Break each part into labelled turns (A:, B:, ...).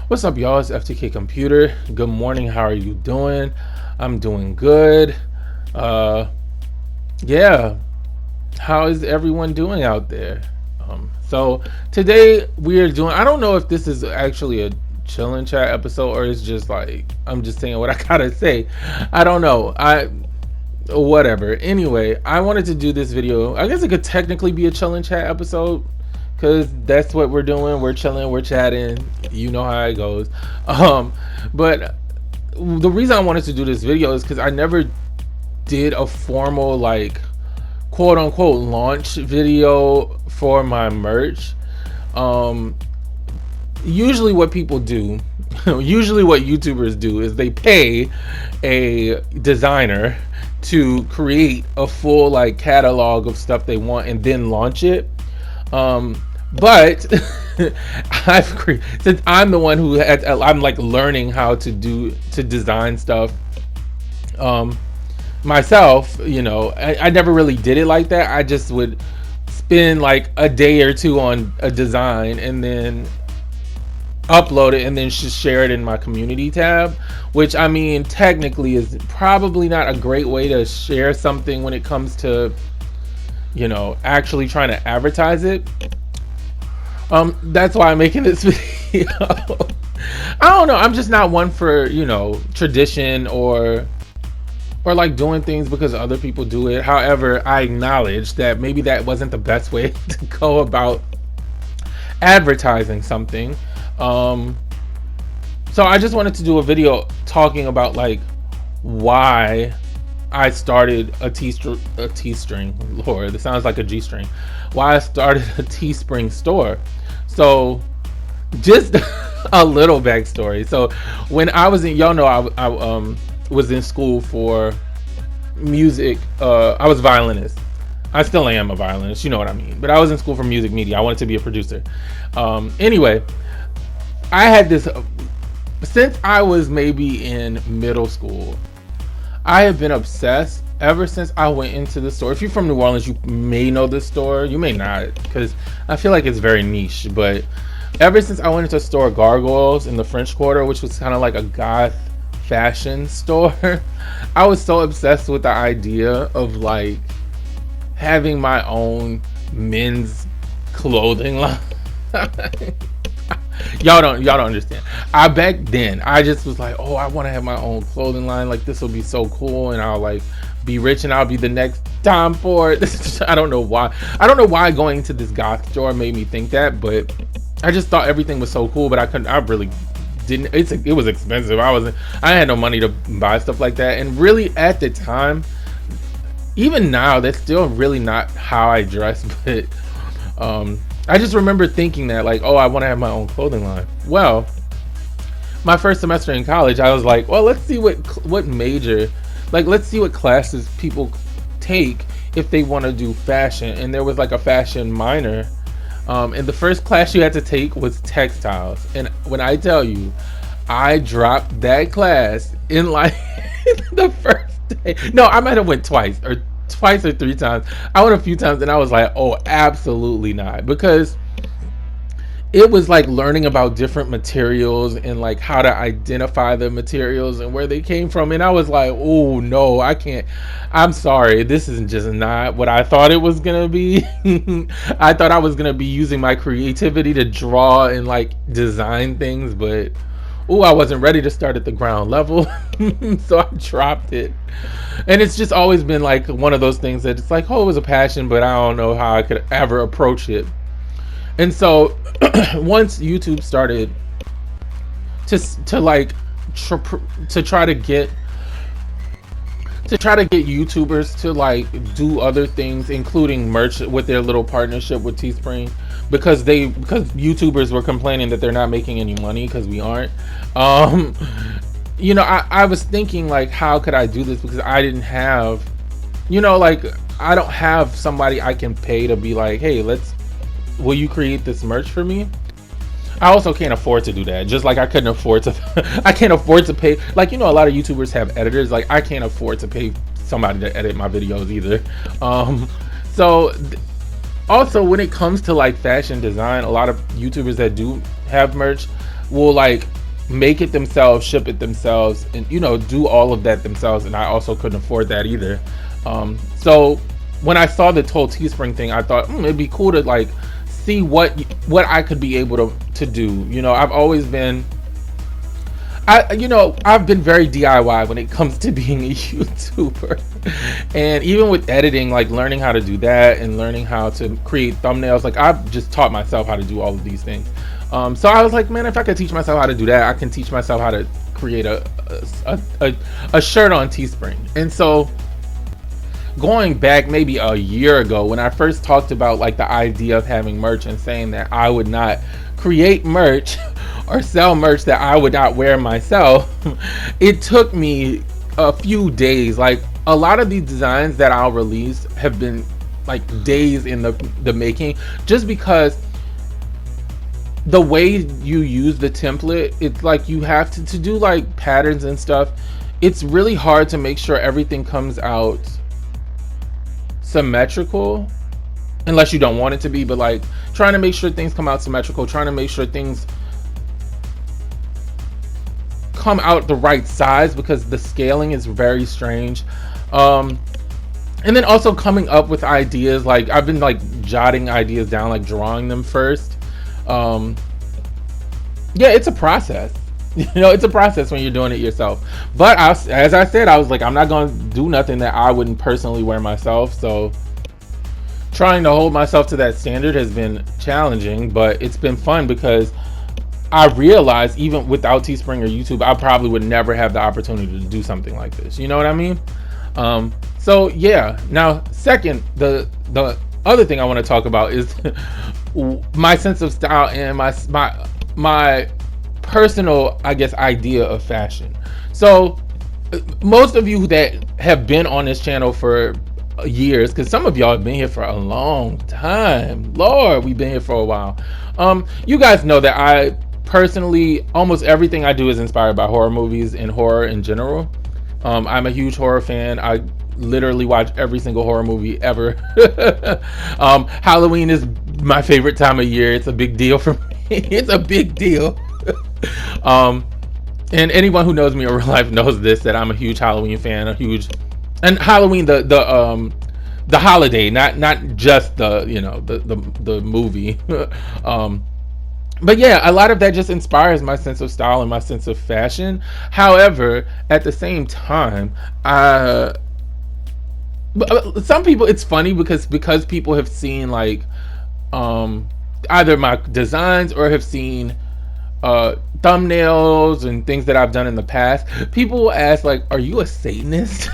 A: What's up, y'all? It's FTKComputer. Good morning. How are you doing? I'm doing good. Uh, yeah. How is everyone doing out there? So today we are doing. I don't know if this is actually a chill and chat episode or it's just like I'm just saying what I gotta say. I don't know. Whatever. Anyway, I wanted to do this video. I guess it could technically be a chill and chat episode because that's what we're doing. We're chilling, we're chatting. You know how it goes. But the reason I wanted to do this video is because I never did a formal like quote unquote launch video for my merch. Usually what people do, usually what YouTubers do is they pay a designer to create a full like catalog of stuff they want and then launch it. But since I'm the one who I'm like learning how to design stuff myself, I never really did it like that. I just would spend like a day or two on a design and then upload it and then just share it in my community tab, which I mean technically is probably not a great way to share something when it comes to actually trying to advertise it. That's why I'm making this video. I don't know, I'm just not one for tradition or like doing things because other people do it. However, I acknowledge that maybe that wasn't the best way to go about advertising something. So I just wanted to do a video talking about like why I started a T-string. Lord, this sounds like a G-string. Why I started a Teespring store. So just a little backstory. So when I was in, y'all know I was in school for music. I was a violinist. I still am a violinist, you know what I mean. But I was in school for music media. I wanted to be a producer. Anyway, I had this since I was maybe in middle school. I have been obsessed ever since I went into the store. If you're from New Orleans, you may know this store. You may not, because I feel like it's very niche. But ever since I went into the store Gargoyles in the French Quarter, which was kind of like a goth fashion store, I was so obsessed with the idea of like having my own men's clothing line. Y'all don't understand. Back then I just was like, oh, I want to have my own clothing line. Like this will be so cool, and I'll like be rich, and I'll be the next Tom Ford. I don't know why. I don't know why going to this goth store made me think that, but I just thought everything was so cool. But I really didn't. It was expensive. I had no money to buy stuff like that, and really at the time, even now, that's still really not how I dress. But I just remember thinking that like, oh, I want to have my own clothing line. Well, my first semester in college, I was like, well, let's see what major, like, let's see what classes people take if they want to do fashion. And there was like a fashion minor, and the first class you had to take was textiles. And when I tell you, I dropped that class in like the first day. No, I might have went twice or three times. I went a few times and I was like, oh, absolutely not, because it was like learning about different materials and like how to identify the materials and where they came from. And I was like, oh no, I can't. I'm sorry, this is just not what I thought it was gonna be. I thought I was gonna be using my creativity to draw and like design things, but I wasn't ready to start at the ground level. So I dropped it. And it's just always been like one of those things that it's like, oh, it was a passion, but I don't know how I could ever approach it. And so once YouTube started to try to get YouTubers to like do other things, including merch with their little partnership with Teespring, because YouTubers were complaining that they're not making any money because we aren't. I was thinking like, how could I do this? Because I didn't have, like I don't have somebody I can pay to be like, hey, will you create this merch for me? I also can't afford to do that. Just like I can't afford to pay, like, a lot of YouTubers have editors. Like I can't afford to pay somebody to edit my videos either. Also when it comes to like fashion design, a lot of YouTubers that do have merch, will like make it themselves, ship it themselves, and you know, do all of that themselves. And I also couldn't afford that either. So when I saw the whole Teespring thing, I thought it'd be cool to like see what I could be able to do. You know, I've always been I've been very DIY when it comes to being a YouTuber. And even with editing, like learning how to do that and learning how to create thumbnails, like I've just taught myself how to do all of these things. So I was like, man, if I could teach myself how to do that, I can teach myself how to create a shirt on Teespring. And so going back maybe a year ago, when I first talked about like the idea of having merch and saying that I would not create merch or sell merch that I would not wear myself, it took me a few days. Like a lot of these designs that I'll release have been like days in the making, just because the way you use the template, it's like you have to do like patterns and stuff. It's really hard to make sure everything comes out symmetrical, unless you don't want it to be, but like trying to make sure things come out symmetrical, trying to make sure things come out the right size, because the scaling is very strange. And then also coming up with ideas, like I've been like jotting ideas down, like drawing them first. Yeah, it's a process. You know, it's a process when you're doing it yourself. But as I said, I was like, I'm not going to do nothing that I wouldn't personally wear myself. So trying to hold myself to that standard has been challenging, but it's been fun, because I realized even without Teespring or YouTube, I probably would never have the opportunity to do something like this. You know what I mean? So yeah. Now, second, the other thing I want to talk about is my sense of style and my personal, I guess, idea of fashion. So most of you that have been on this channel for years, because some of y'all have been here for a long time, Lord, we've been here for a while, you guys know that I personally, almost everything I do is inspired by horror movies and horror in general. I'm a huge horror fan. I literally watch every single horror movie ever. Halloween is my favorite time of year. It's a big deal for me. It's a big deal. And anyone who knows me in real life knows this, that I'm a huge Halloween fan, and Halloween, the holiday, not just the movie. But yeah, a lot of that just inspires my sense of style and my sense of fashion. However, at the same time, some people, it's funny because people have seen like either my designs or have seen thumbnails and things that I've done in the past. People will ask like, are you a Satanist?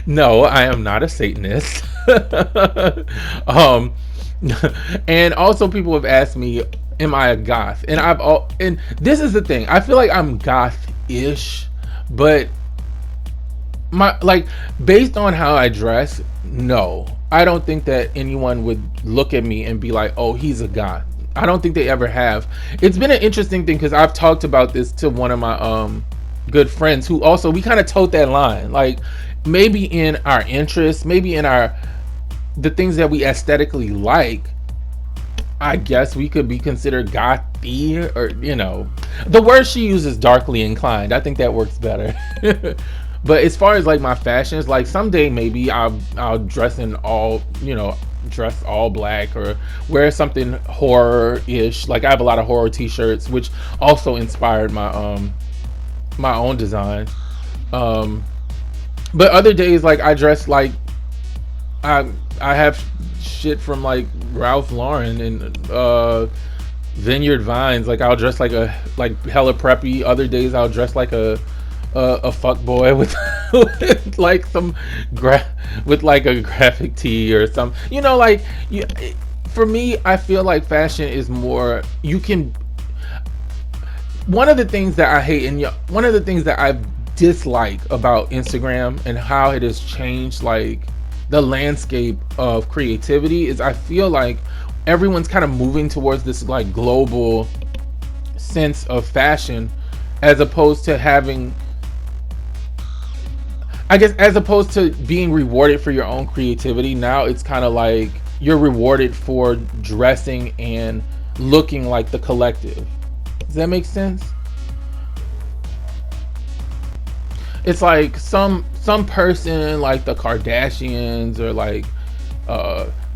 A: No, I am not a Satanist. And also people have asked me, am I a goth? And this is the thing, I feel like I'm goth-ish, but based on how I dress, no, I don't think that anyone would look at me and be like, oh, he's a goth. I don't think they ever have. It's been an interesting thing, because I've talked about this to one of my good friends, who also, we kind of toed that line, like maybe in our interests, maybe in the things that we aesthetically like, I guess we could be considered gothy, or the word she uses, darkly inclined. I think that works better. But as far as like my fashions, like someday maybe I'll dress in all, dress all black, or wear something horror-ish. Like I have a lot of horror t-shirts, which also inspired my my own design. But other days, like I dress like I have shit from like Ralph Lauren and Vineyard Vines. Like I'll dress like hella preppy. Other days I'll dress like a fuck boy with like some with like a graphic tee or some, for me, I feel like fashion is more, one of the things that I hate, and one of the things that I dislike about Instagram and how it has changed like the landscape of creativity, is I feel like everyone's kind of moving towards this like global sense of fashion, as opposed to having, I guess, as opposed to being rewarded for your own creativity. Now it's kind of like you're rewarded for dressing and looking like the collective. Does that make sense? It's like some person like the Kardashians or like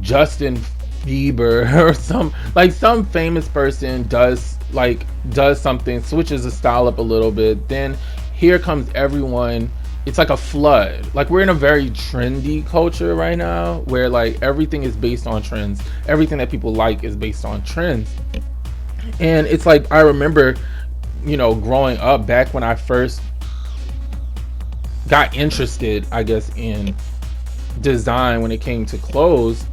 A: Justin Bieber or some famous person does something, switches the style up a little bit, then here comes everyone. It's like a flood. Like, we're in a very trendy culture right now where like everything is based on trends. Everything that people like is based on trends. And it's like, I remember, growing up back when I first got interested, I guess, in design when it came to clothes,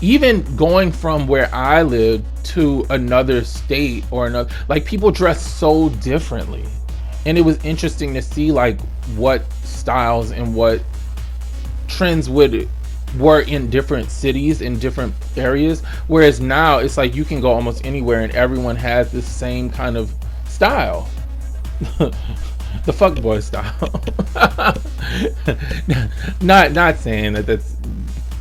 A: even going from where I lived to another state or another, like, people dress so differently. And it was interesting to see like what styles and what trends were in different cities, in different areas. Whereas now it's like you can go almost anywhere and everyone has the same kind of style. The fuckboy style. not saying that's,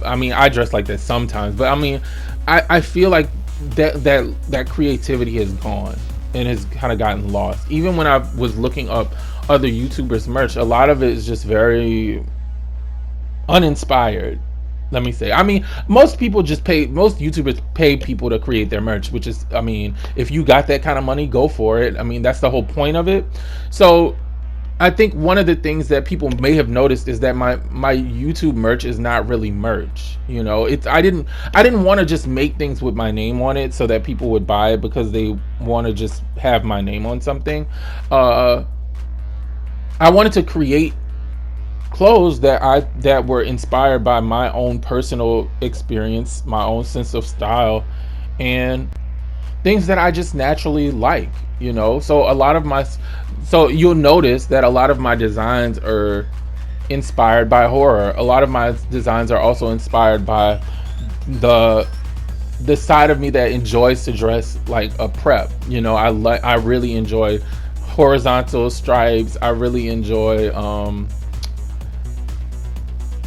A: I mean, I dress like that sometimes, but I mean, I feel like that creativity has gone and has kind of gotten lost. Even when I was looking up other YouTubers merch, a lot of it is just very uninspired, let me say. I mean, most YouTubers pay people to create their merch, which is, I mean, if you got that kind of money, go for it. I mean, that's the whole point of it. So I think one of the things that people may have noticed is that my YouTube merch is not really merch. I didn't want to just make things with my name on it so that people would buy it because they want to just have my name on something. I wanted to create clothes that were inspired by my own personal experience, my own sense of style, and things that I just naturally like, so you'll notice that a lot of my designs are inspired by horror. A lot of my designs are also inspired by the side of me that enjoys to dress like a prep. I really enjoy horizontal stripes. I really enjoy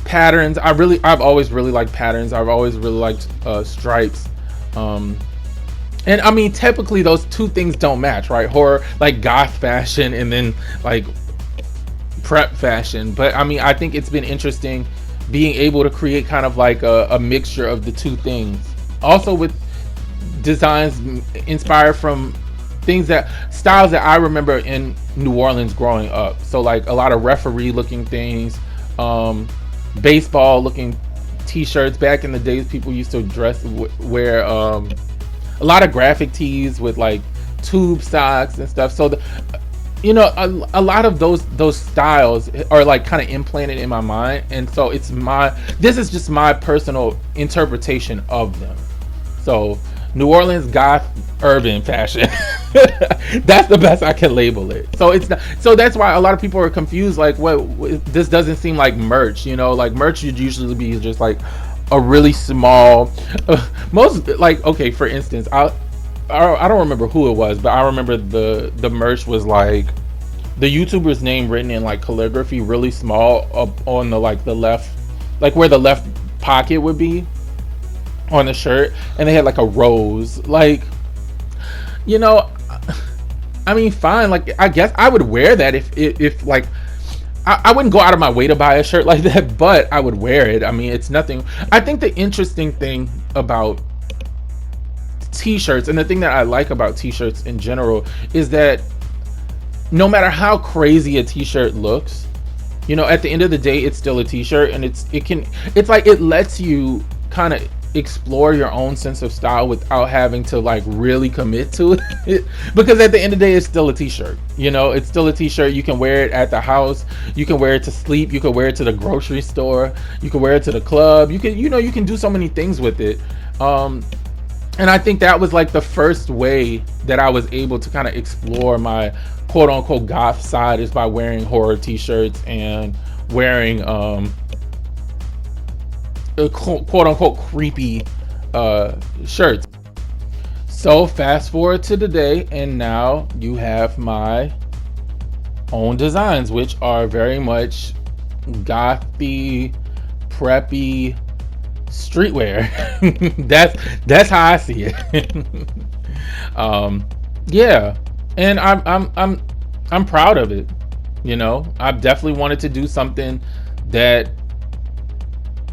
A: patterns. I've always really liked patterns. I've always really liked stripes. And I mean, typically those two things don't match, right? Horror, like goth fashion, and then like prep fashion. But I mean, I think it's been interesting being able to create kind of like a mixture of the two things. Also with designs inspired from styles that I remember in New Orleans growing up. So like a lot of referee looking things, baseball looking t-shirts. Back in the days, people used to wear a lot of graphic tees with like tube socks and stuff. So a lot of those styles are like kind of implanted in my mind, and so this is just my personal interpretation of them. So New Orleans goth urban fashion. That's the best I can label it. So that's why a lot of people are confused, like, this doesn't seem like merch. Like merch would usually be just like a really small most, like, okay, for instance, I don't remember who it was, but I remember the merch was like the YouTuber's name written in like calligraphy really small up on the left, like where the left pocket would be on the shirt, and they had like a rose, like, I mean, fine, like, I guess I would wear that if like I wouldn't go out of my way to buy a shirt like that, but I would wear it. I mean, it's nothing. I think the interesting thing about t-shirts, and the thing that I like about t-shirts in general, is that no matter how crazy a t-shirt looks, at the end of the day, it's still a t-shirt, and it's like it lets you kind of explore your own sense of style without having to like really commit to it. Because at the end of the day, it's still a t-shirt. It's still a t-shirt. You can wear it at the house, you can wear it to sleep, you can wear it to the grocery store, you can wear it to the club, you can do so many things with it. And I think that was like the first way that I was able to kind of explore my quote unquote goth side, is by wearing horror t-shirts and wearing quote unquote creepy shirts. So fast forward to today, and now you have my own designs, which are very much gothy, preppy, streetwear. That's how I see it. Yeah, and I'm proud of it. You know, I've definitely wanted to do something that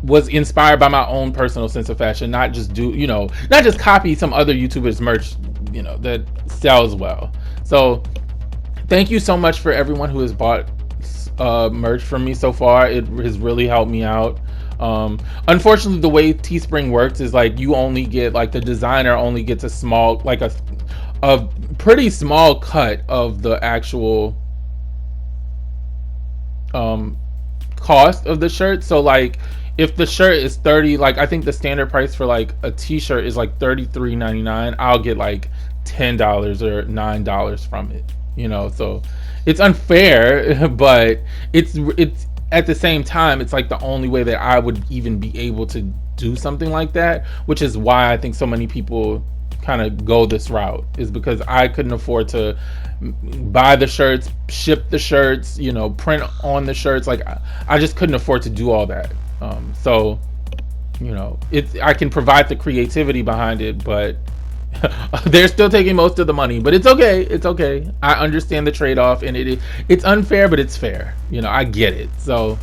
A: was inspired by my own personal sense of fashion, not just do, you know, not just copy some other YouTubers merch, you know, that sells well. So thank you so much for everyone who has bought merch from me so far. It has really helped me out. Unfortunately, the way Teespring works is like you only get, like, the designer only gets a small, like a pretty small cut of the actual cost of the shirt. So like if the shirt is 30, like I think the standard price for like a t-shirt is like $33.99, I'll get like $10 or $9 from it, you know. So it's unfair, but it's at the same time, it's like the only way that I would even be able to do something like that, which is why I think so many people kind of go this route, is because I couldn't afford to buy the shirts, ship the shirts, you know, print on the shirts. Like I just couldn't afford to do all that. So, you know, I can provide the creativity behind it, but they're still taking most of the money. But it's okay. It's okay. I understand the trade-off, and it's unfair, but it's fair. You know, I get it. So,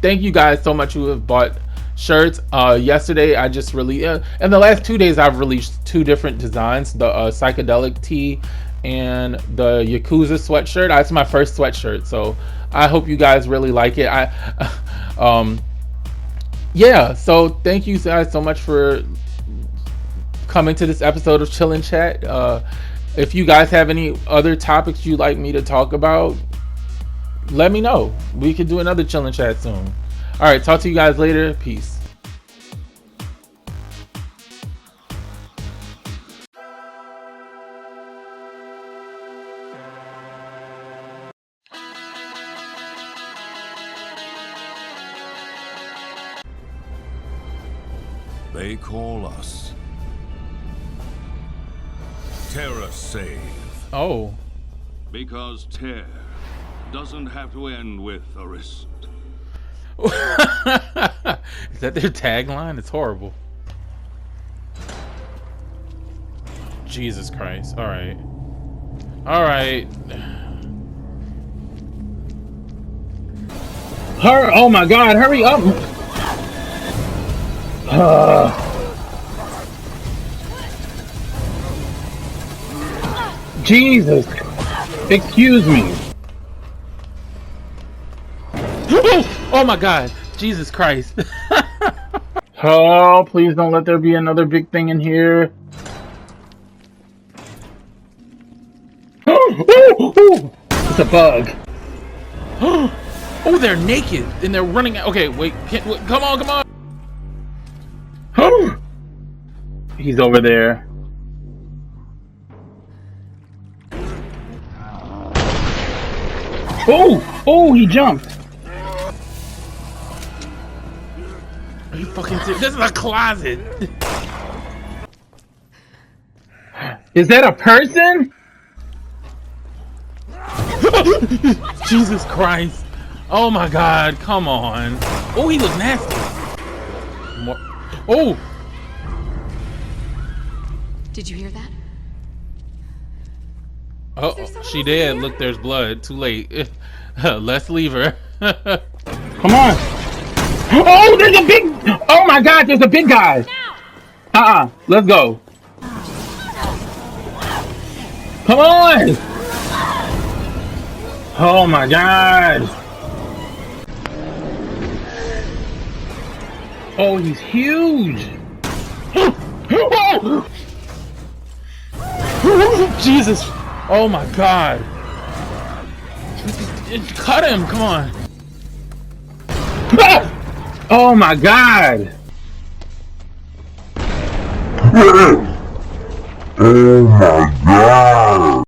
A: thank you guys so much who have bought shirts. Yesterday I just released, in the last 2 days I've released 2 different designs, the psychedelic tee and the Yakuza sweatshirt. It's my first sweatshirt, so I hope you guys really like it. Yeah, so thank you guys so much for coming to this episode of Chill and Chat. If you guys have any other topics you'd like me to talk about, let me know. We could do another Chill and Chat soon. All right, talk to you guys later. Peace.
B: They call us Terra Save.
A: Oh.
B: Because tear doesn't have to end with a wrist.
A: Is that their tagline? It's horrible. Jesus Christ. All right. All right.
C: Oh my God, hurry up. Jesus. Excuse me.
A: Oh my God. Jesus Christ.
C: Oh, please don't let there be another big thing in here. It's a bug.
A: Oh, they're naked and they're running. Okay, wait. Come on, come on.
C: He's over there. Oh, he jumped.
A: Are you fucking serious? This is a closet.
C: Is that a person?
A: Jesus Christ. Oh my God, come on. Oh, he looks nasty. Oh.
D: Did you hear that?
A: Oh, she did. Look, there's blood. Too late. Let's leave her.
C: Come on. Oh, there's a big... Oh my God, there's a big guy. Let's go. Come on. Oh my God. Oh, he's huge.
A: Jesus. Oh my God. Cut him. Come on.
C: Oh my God.
E: Oh my God.